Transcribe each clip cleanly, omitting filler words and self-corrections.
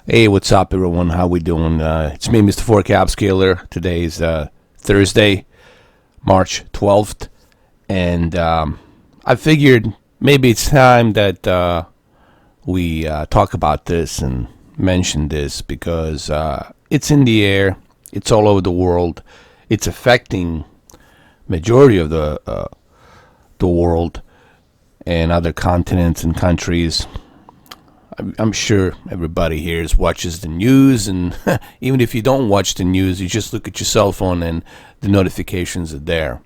Hey, what's up, everyone? How we doing? It's me, Mr. Forecap Scaler. Today's Thursday, March 12th, and I figured maybe it's time that we talk about this and mention this because it's in the air. It's all over the world. It's affecting majority of the world and other continents and countries. I'm sure everybody here watches the news, and even if you don't watch the news, you just look at your cell phone and the notifications are there.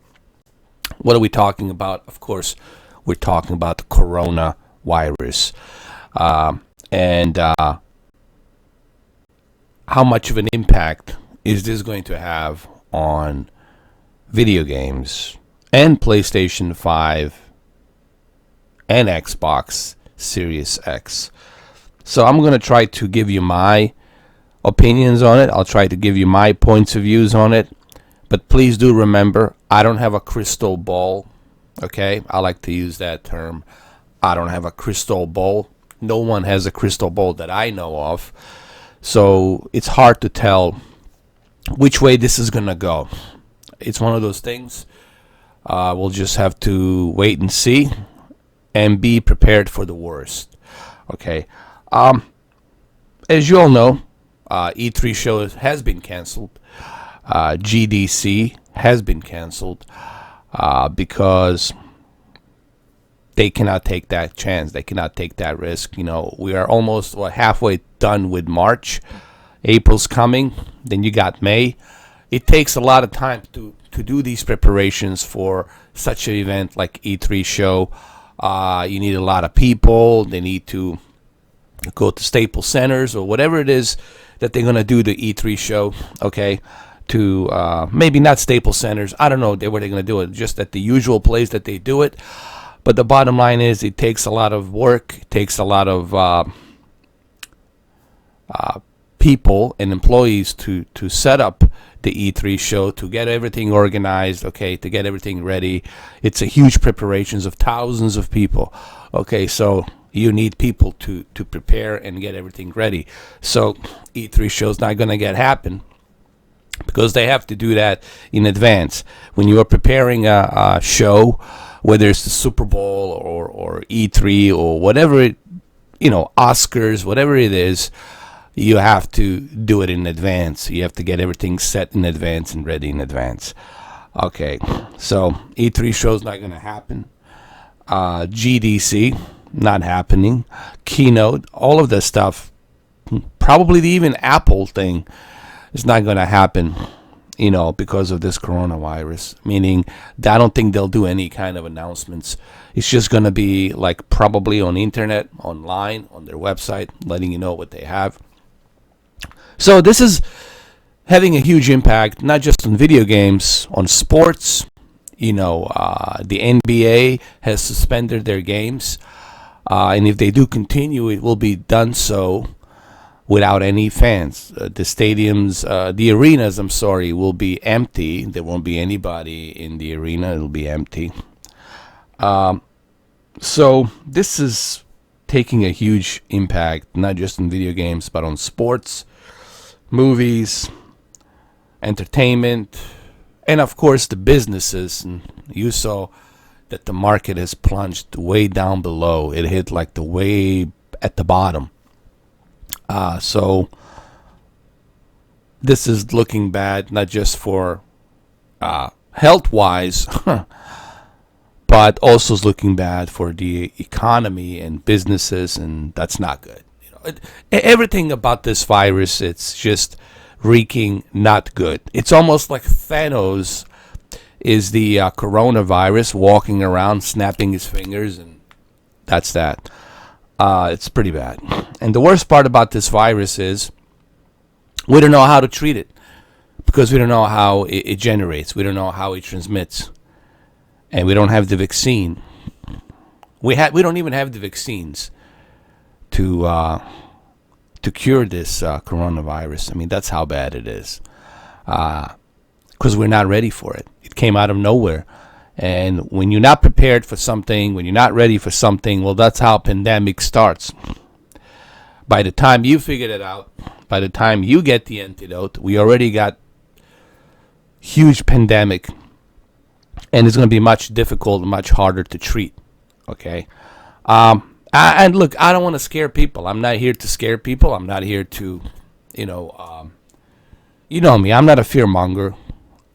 What are we talking about? Of course, we're talking about the coronavirus and how much of an impact is this going to have on video games and PlayStation 5 and Xbox Series X. So I'm going to try to give you my opinions on it. I'll try to give you my points of views on it. But please do remember, I don't have a crystal ball. Okay? I like to use that term. I don't have a crystal ball. No one has a crystal ball that I know of. So it's hard to tell which way this is going to go. It's one of those things. We'll just have to wait and see and be prepared for the worst. Okay. As you all know, E3 show has been canceled. GDC has been canceled because they cannot take that chance. They cannot take that risk. You know, we are almost halfway done with March. April's coming. Then you got May. It takes a lot of time to do these preparations for such an event like E3 show. You need a lot of people. They need to go to Staples Centers or whatever it is that they're going to do the E3 show, okay, to maybe not Staples Centers. I don't know where they're going to do it, just at the usual place that they do it. But the bottom line is it takes a lot of work. It takes a lot of people and employees to set up the E3 show, to get everything organized, okay, to get everything ready. It's a huge preparations of thousands of people, okay, so you need people to prepare and get everything ready. So E3 show's not going to happen because they have to do that in advance. When you are preparing a show, whether it's the Super Bowl or E3 or whatever it, Oscars, whatever it is, you have to do it in advance. You have to get everything set in advance and ready in advance. Okay, so E3 show's not going to happen. GDC, not happening. Keynote, all of this stuff, probably the even Apple thing is not going to happen, because of this coronavirus. Meaning, I don't think they'll do any kind of announcements. It's just going to be like probably on internet, online, on their website, letting you know what they have. So this is having a huge impact, not just on video games, on sports. The NBA has suspended their games. And if they do continue, it will be done so without any fans. The stadiums, the arenas, will be empty. There won't be anybody in the arena. It'll be empty. So this is taking a huge impact, not just on video games, but on sports, movies, entertainment, and of course the businesses. And you saw that the market has plunged way down below. It hit like the way at the bottom. So this is looking bad, not just for health-wise, but also is looking bad for the economy and businesses, and that's not good. Everything about this virus, it's just wreaking not good. It's almost like Thanos is the coronavirus walking around snapping his fingers, and that's that. It's pretty bad. And the worst part about this virus is we don't know how to treat it because we don't know how it generates. We don't know how it transmits. And we don't have the vaccine. We don't even have the vaccines to cure this coronavirus. I mean, that's how bad it is. Because we're not ready for it. It came out of nowhere. And when you're not prepared for something, when you're not ready for something, well, that's how a pandemic starts. by the time you figure it out, by the time you get the antidote, we already got huge pandemic, and it's going to be much difficult, much harder to treat. Okay. And look, I don't want to scare people. I'm not here to scare people. I'm not here to, you know me. I'm not a fear monger.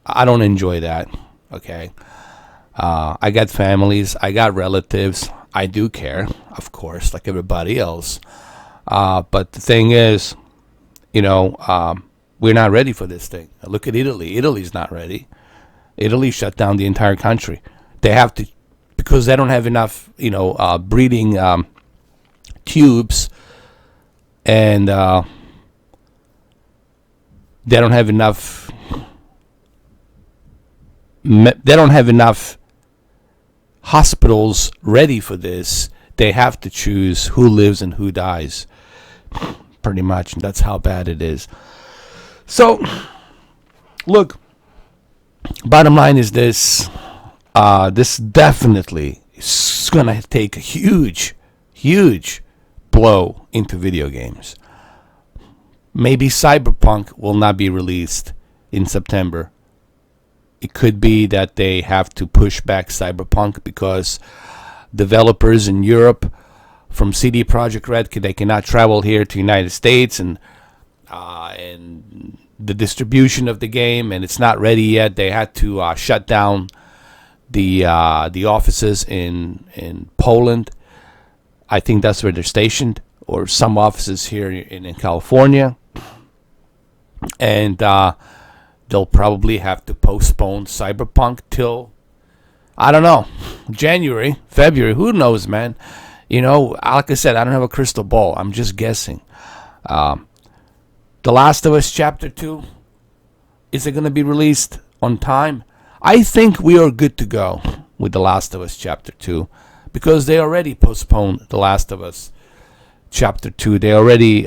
I don't enjoy that. Okay. I got families. I got relatives. I do care, of course, like everybody else. But the thing is, we're not ready for this thing. Look at Italy. Italy's not ready. Italy shut down the entire country. They have to, because they don't have enough, breeding tubes, and they don't have enough. They don't have enough hospitals ready for this. They have to choose who lives and who dies. Pretty much, and that's how bad it is. So, look. Bottom line is this. This definitely is going to take a huge, huge blow into video games. Maybe Cyberpunk will not be released in September. It could be that they have to push back Cyberpunk because developers in Europe from CD Projekt Red, they cannot travel here to the United States, and the distribution of the game, and it's not ready yet. They had to shut down the offices in Poland. I think that's where they're stationed, or some offices here in California. And they'll probably have to postpone Cyberpunk till, I don't know, January, February. Who knows, man? Like I said, I don't have a crystal ball. I'm just guessing. The Last of Us Chapter 2, is it going to be released on time? I think we are good to go with The Last of Us Chapter 2 because they already postponed The Last of Us Chapter 2. They already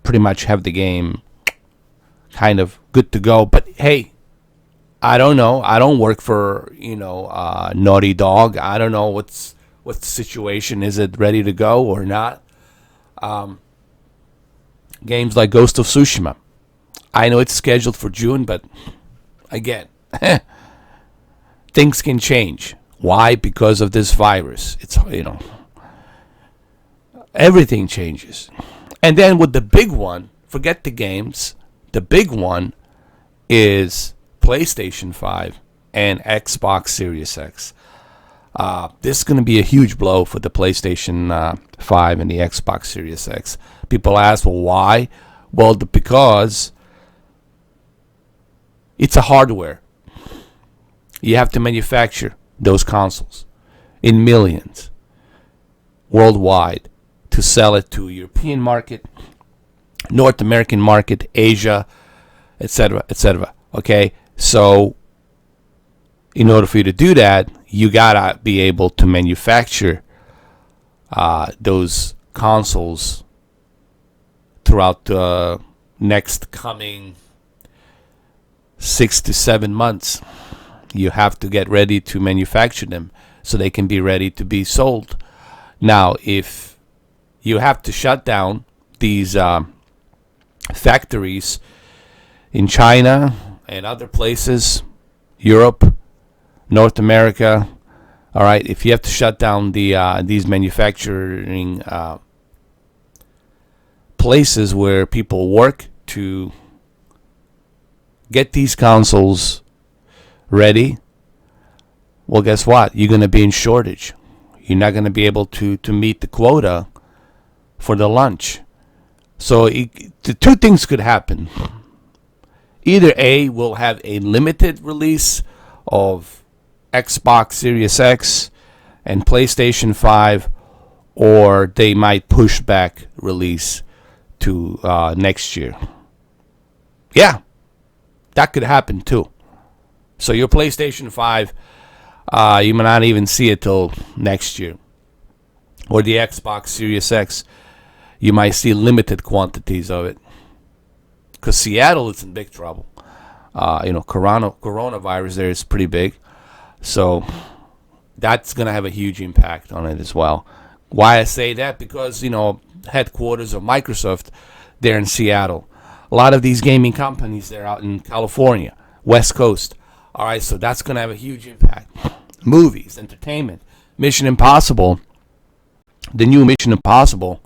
pretty much have the game kind of good to go. But hey, I don't know. I don't work for, Naughty Dog. I don't know what's the situation. Is it ready to go or not? Games like Ghost of Tsushima, I know it's scheduled for June, but again, things can change. Why? Because of this virus. It's, everything changes. And then with the big one, forget the games. The big one is PlayStation 5 and Xbox Series X. This is going to be a huge blow for the PlayStation 5 and the Xbox Series X. People ask, well, why? Well, because it's a hardware. You have to manufacture those consoles in millions worldwide to sell it to European market, North American market, Asia, etc., etc. Okay, so in order for you to do that, you gotta be able to manufacture those consoles throughout the next coming 6 to 7 months. You have to get ready to manufacture them so they can be ready to be sold. Now, if you have to shut down these factories in China and other places, Europe, North America, all right, if you have to shut down these manufacturing places where people work to get these consoles ready, well, guess what? You're going to be in shortage. You're not going to be able to meet the quota for the lunch. So the two things could happen. Either A, we'll have a limited release of Xbox Series X and PlayStation 5, or they might push back release to next year. Yeah, that could happen too. So your PlayStation 5, you may not even see it till next year. Or the Xbox Series X, you might see limited quantities of it. Because Seattle is in big trouble. Coronavirus there is pretty big. So that's going to have a huge impact on it as well. Why I say that? Because, headquarters of Microsoft, they're in Seattle. A lot of these gaming companies, they're out in California, West Coast. All right, so that's going to have a huge impact. Movies, entertainment, Mission Impossible. The new Mission Impossible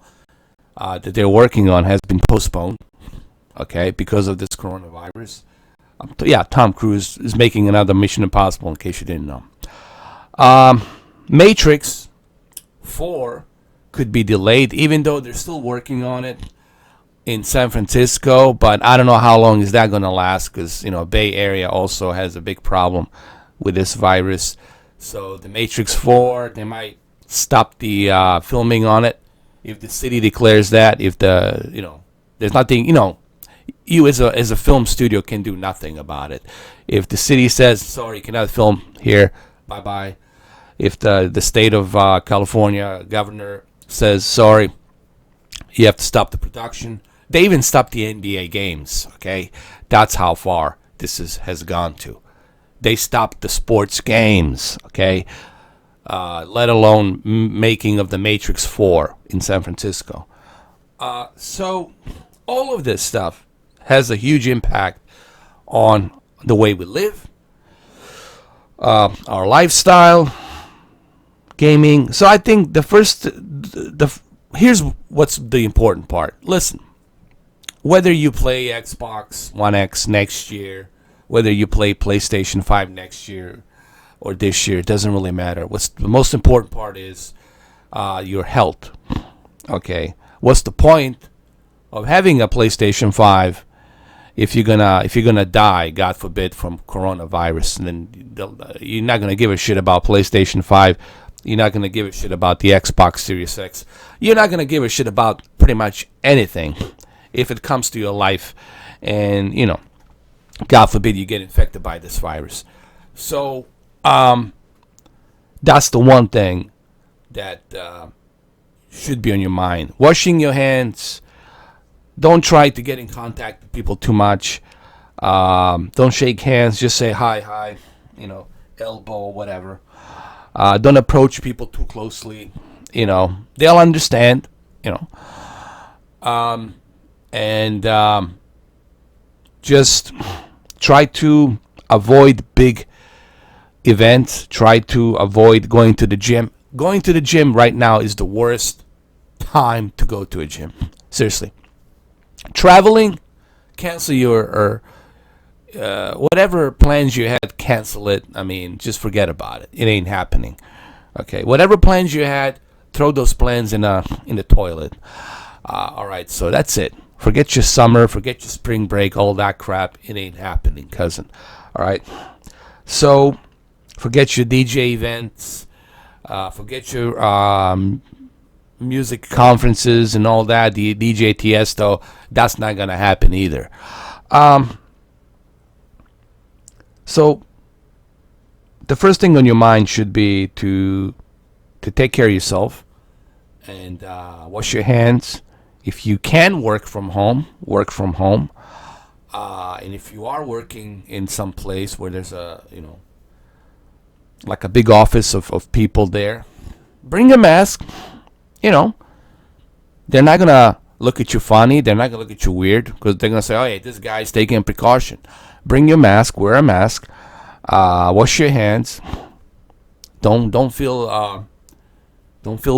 that they're working on has been postponed, okay, because of this coronavirus. Tom Cruise is making another Mission Impossible, in case you didn't know. Matrix 4 could be delayed, even though they're still working on it in San Francisco, but I don't know how long is that going to last, because Bay Area also has a big problem with this virus. So the Matrix 4, they might stop the filming on it if the city declares that. If there's nothing, you as a film studio can do nothing about it. If the city says sorry, you cannot film here, bye bye. If the state of California governor says sorry, you have to stop the production. They even stopped the NBA games, okay? That's how far this has gone to. They stopped the sports games, okay? Let alone making of the Matrix 4 in San Francisco. So all of this stuff has a huge impact on the way we live, our lifestyle, gaming. So I think here's what's the important part. Listen. Whether you play Xbox One X next year, whether you play PlayStation 5 next year or this year, it doesn't really matter. What's the most important part is your health. Okay, what's the point of having a PlayStation 5 if you're gonna die, God forbid, from coronavirus? And then you're not gonna give a shit about PlayStation 5. You're not gonna give a shit about the Xbox Series X. You're not gonna give a shit about pretty much anything if it comes to your life, and God forbid you get infected by this virus. So that's the one thing that should be on your mind. Washing your hands. Don't try to get in contact with people too much. Don't shake hands. Just say hi, elbow, whatever. Don't approach people too closely. They'll understand. And just try to avoid big events. Try to avoid going to the gym. Going to the gym right now is the worst time to go to a gym. Seriously. Traveling, cancel your whatever plans you had, cancel it. I mean, just forget about it. It ain't happening. Okay, whatever plans you had, throw those plans in the toilet. All right, so that's it. Forget your summer, forget your spring break, all that crap. It ain't happening, cousin. All right, so forget your DJ events, forget your music conferences and all that. The DJ Tiesto, that's not gonna happen either. So the first thing on your mind should be to take care of yourself and wash your hands. If you can work from home, work from home. And if you are working in some place where there's like a big office of people there, bring a mask. They're not going to look at you funny. They're not going to look at you weird, because they're going to say, oh, hey, this guy's taking a precaution. Bring your mask. Wear a mask. Wash your hands. Don't feel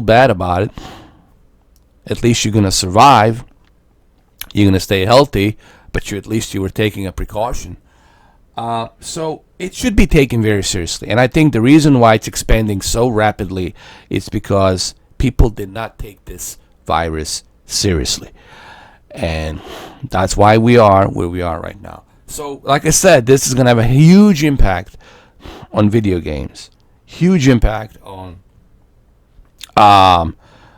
bad about it. At least you're going to survive. You're going to stay healthy, but at least you were taking a precaution. So it should be taken very seriously. And I think the reason why it's expanding so rapidly is because people did not take this virus seriously. And that's why we are where we are right now. So, like I said, this is going to have a huge impact on video games. Huge impact on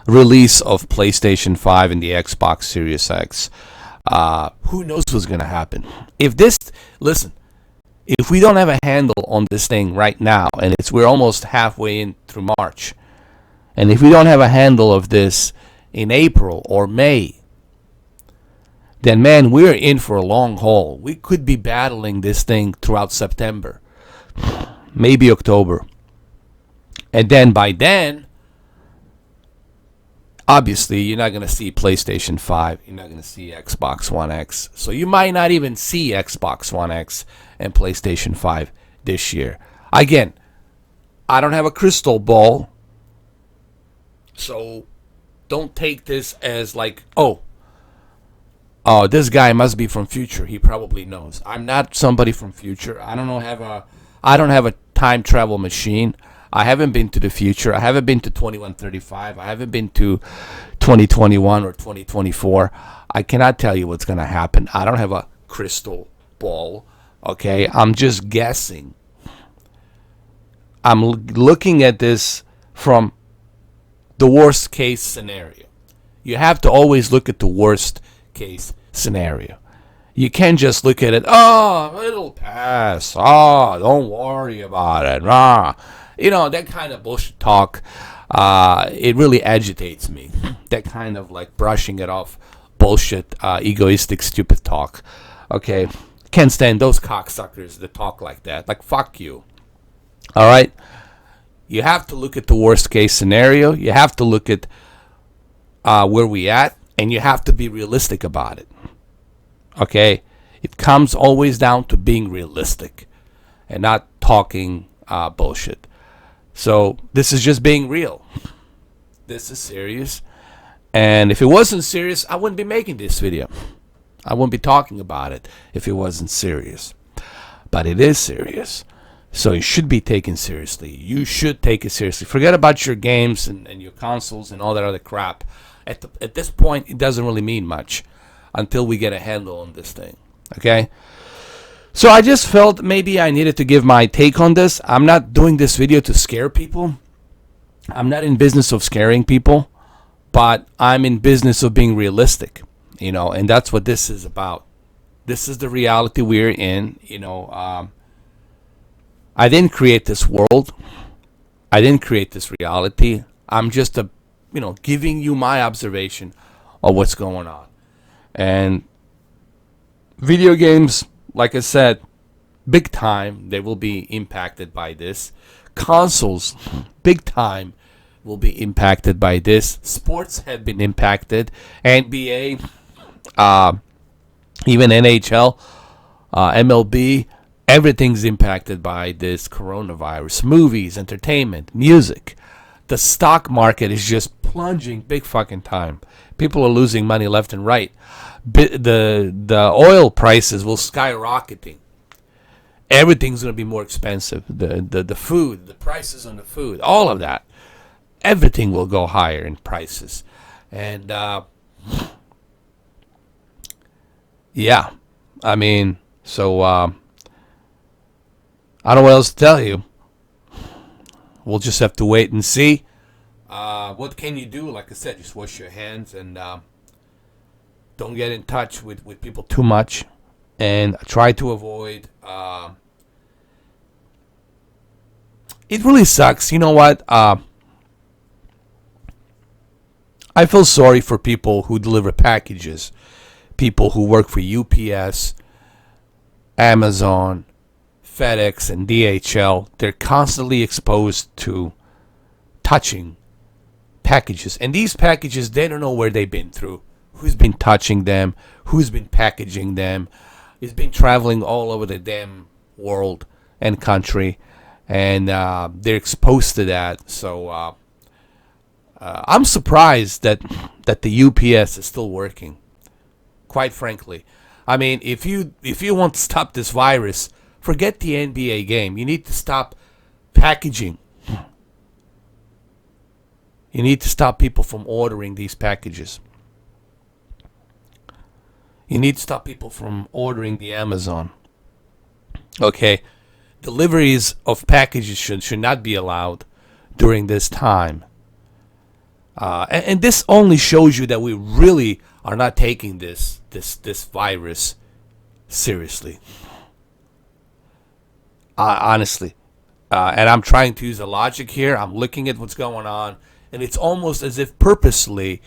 release of PlayStation 5 and the Xbox Series X. Who knows what's going to happen? If we don't have a handle on this thing right now, and we're almost halfway in through March, and if we don't have a handle of this in April or May, then man, we're in for a long haul. We could be battling this thing throughout September, maybe October. And then by then, Obviously, you're not going to see PlayStation 5. You're not going to see Xbox One X. So you might not even see Xbox One X and PlayStation 5 this year. Again, I don't have a crystal ball. So don't take this as like, oh, this guy must be from future. He probably knows. I'm not somebody from future. I don't have a time travel machine. I haven't been to the future. I haven't been to 2135. I haven't been to 2021 or 2024. I cannot tell you what's going to happen. I don't have a crystal ball. Okay, I'm just guessing. I'm looking at this from the worst case scenario. You have to always look at the worst case scenario. You can't just look at it, oh, it'll pass. Oh, don't worry about it. That kind of bullshit talk, it really agitates me. That kind of like brushing it off bullshit, egoistic, stupid talk. Okay, can't stand those cocksuckers that talk like that. Like, fuck you. All right? You have to look at the worst case scenario. You have to look at where we at, and you have to be realistic about it. Okay? It comes always down to being realistic and not talking bullshit. So this is just being real. This is serious. And if it wasn't serious, I wouldn't be making this video. I wouldn't be talking about it if it wasn't serious. But it is serious. So it should be taken seriously. You should take it seriously. Forget about your games and your consoles and all that other crap. At this point, it doesn't really mean much until we get a handle on this thing. Okay? So I just felt maybe I needed to give my take on this. I'm not doing this video to scare people. I'm not in business of scaring people, but I'm in business of being realistic, and that's what this is about. This is the reality we're in, I didn't create this world. I didn't create this reality. I'm just giving you my observation of what's going on. And video games, like I said, big time, they will be impacted by this. Consoles, big time, will be impacted by this. Sports have been impacted. NBA, even NHL, MLB, everything's impacted by this coronavirus. Movies, entertainment, music. The stock market is just plunging big fucking time. People are losing money left and right. The oil prices will skyrocketing. Everything's going to be more expensive. The food, the prices on the food, all of that. Everything will go higher in prices. And, yeah. I mean, so, I don't know what else to tell you. We'll just have to wait and see. What can you do? Like I said, just wash your hands and don't get in touch with people too much. And try to avoid... it really sucks. You know what? I feel sorry for people who deliver packages. People who work for UPS, Amazon, FedEx, and DHL. They're constantly exposed to touching packages. And these packages, they don't know where they've been through. Who's been touching them? Who's been packaging them? It's been traveling all over the damn world and country. And they're exposed to that. So I'm surprised that the UPS is still working. Quite frankly. I mean, if you want to stop this virus, forget the NBA game. You need to stop packaging. You need to stop people from ordering these packages. You need to stop people from ordering the Amazon. Okay? Deliveries of packages should not be allowed during this time. And this only shows you that we really are not taking this virus seriously. Honestly. And I'm trying to use a logic here. I'm looking at what's going on. And it's almost as if purposely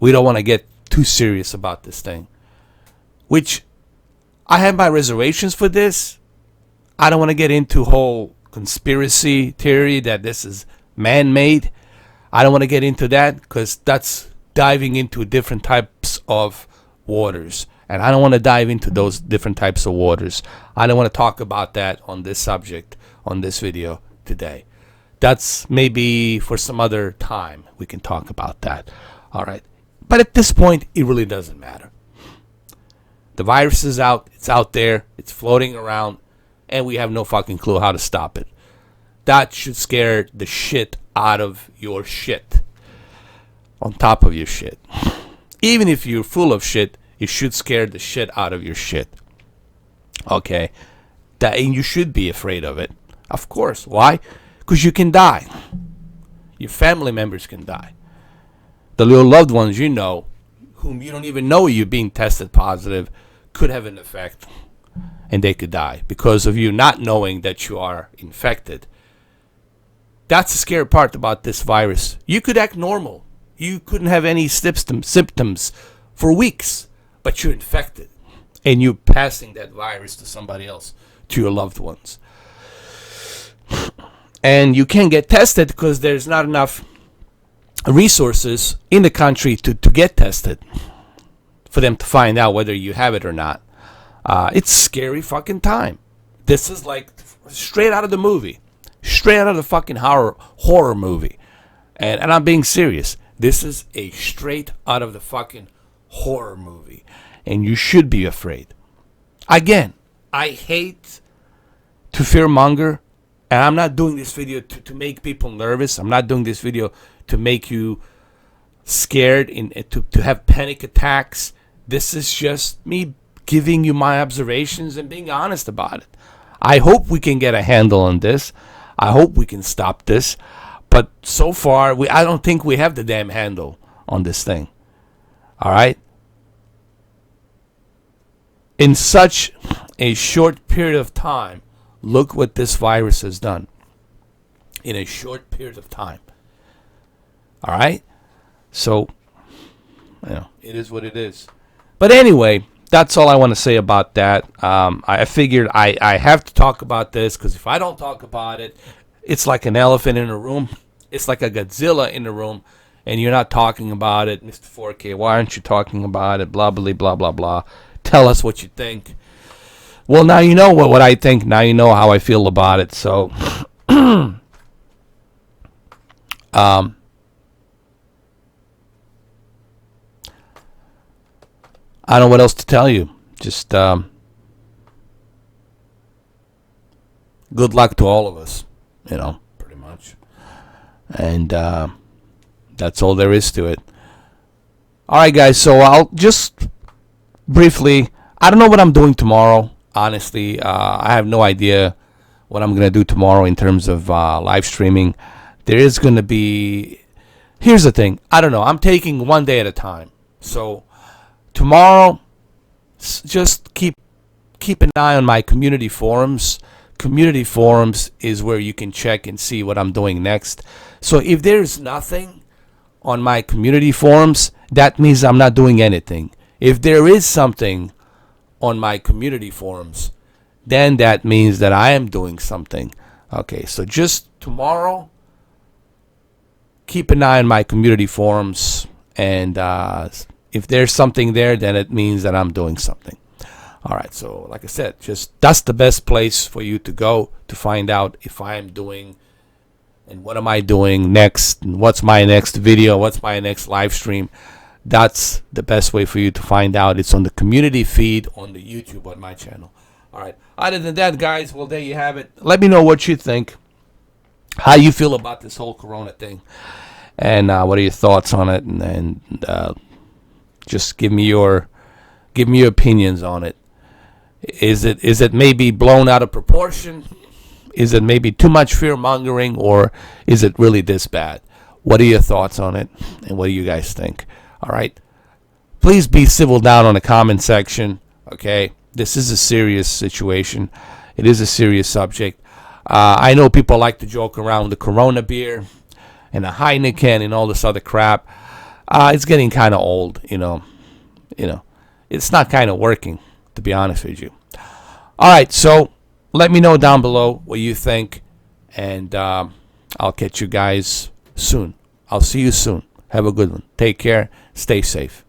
we don't want to get too serious about this thing. Which I have my reservations for this. I don't want to get into whole conspiracy theory that this is man-made. I don't want to get into that because that's diving into different types of waters. And I don't want to dive into those different types of waters. I don't want to talk about that on this subject, on this video today. That's maybe for some other time we can talk about that. All right. But at this point, it really doesn't matter. The virus is out. It's out there. It's floating around. And we have no fucking clue how to stop it. That should scare the shit out of your shit. On top of your shit. Even if you're full of shit, it should scare the shit out of your shit. Okay? And you should be afraid of it. Of course. Why? Because you can die. Your family members can die. The little loved ones you know, whom you don't even know you're being tested positive, could have an effect. And they could die because of you not knowing that you are infected. That's the scary part about this virus. You could act normal. You couldn't have any symptoms for weeks, but you're infected. And you're passing that virus to somebody else, to your loved ones. And you can't get tested because there's not enough resources in the country to get tested for them to find out whether you have it or not. It's a scary fucking time. This is like straight out of the movie. Straight out of the fucking horror movie. And I'm being serious. This is a straight out of the fucking horror movie. And you should be afraid. Again, I hate to fearmonger. And I'm not doing this video to make people nervous. I'm not doing this video to make you scared, to have panic attacks. This is just me giving you my observations and being honest about it. I hope we can get a handle on this. I hope we can stop this. But so far, I don't think we have the damn handle on this thing. All right? In such a short period of time, look what this virus has done. In a short period of time. All right? So, it is what it is. But anyway, that's all I want to say about that. I figured I have to talk about this because if I don't talk about it, it's like an elephant in a room. It's like a Godzilla in the room, and you're not talking about it. Mr. 4K, why aren't you talking about it? Blah, blah, blah, blah, blah. Tell us what you think. Well, now you know what I think. Now you know how I feel about it. So, I don't know what else to tell you. Just good luck to all of us, pretty much. And that's all there is to it. All right, guys, so I'll just briefly, I don't know what I'm doing tomorrow, honestly. I have no idea what I'm going to do tomorrow in terms of live streaming. There is going to be, here's the thing, I don't know, I'm taking one day at a time. So tomorrow, just keep an eye on my community forums. Community forums is where you can check and see what I'm doing next. So if there's nothing on my community forums, that means I'm not doing anything. If there is something on my community forums, then that means that I am doing something. Okay, so just tomorrow, keep an eye on my community forums, and if there's something there, then it means that I'm doing something. All right, so like I said, just that's the best place for you to go to find out if I am doing and what am I doing next, and what's my next video, what's my next live stream. That's the best way for you to find out. It's on the community feed on the YouTube on my channel. All right, other than that, guys, well, there you have it. Let me know what you think, how you feel about this whole corona thing, and what are your thoughts on it, and just give me your opinions on it. Is it maybe blown out of proportion? Is it maybe too much fear mongering, or is it really this bad? What are your thoughts on it, and what do you guys think? All right, please be civil down on the comment section. Okay, this is a serious situation. It is a serious subject. I know people like to joke around with the Corona beer and the Heineken and all this other crap. It's getting kind of old, It's not kind of working, to be honest with you. All right, so let me know down below what you think, and I'll catch you guys soon. I'll see you soon. Have a good one. Take care. Stay safe.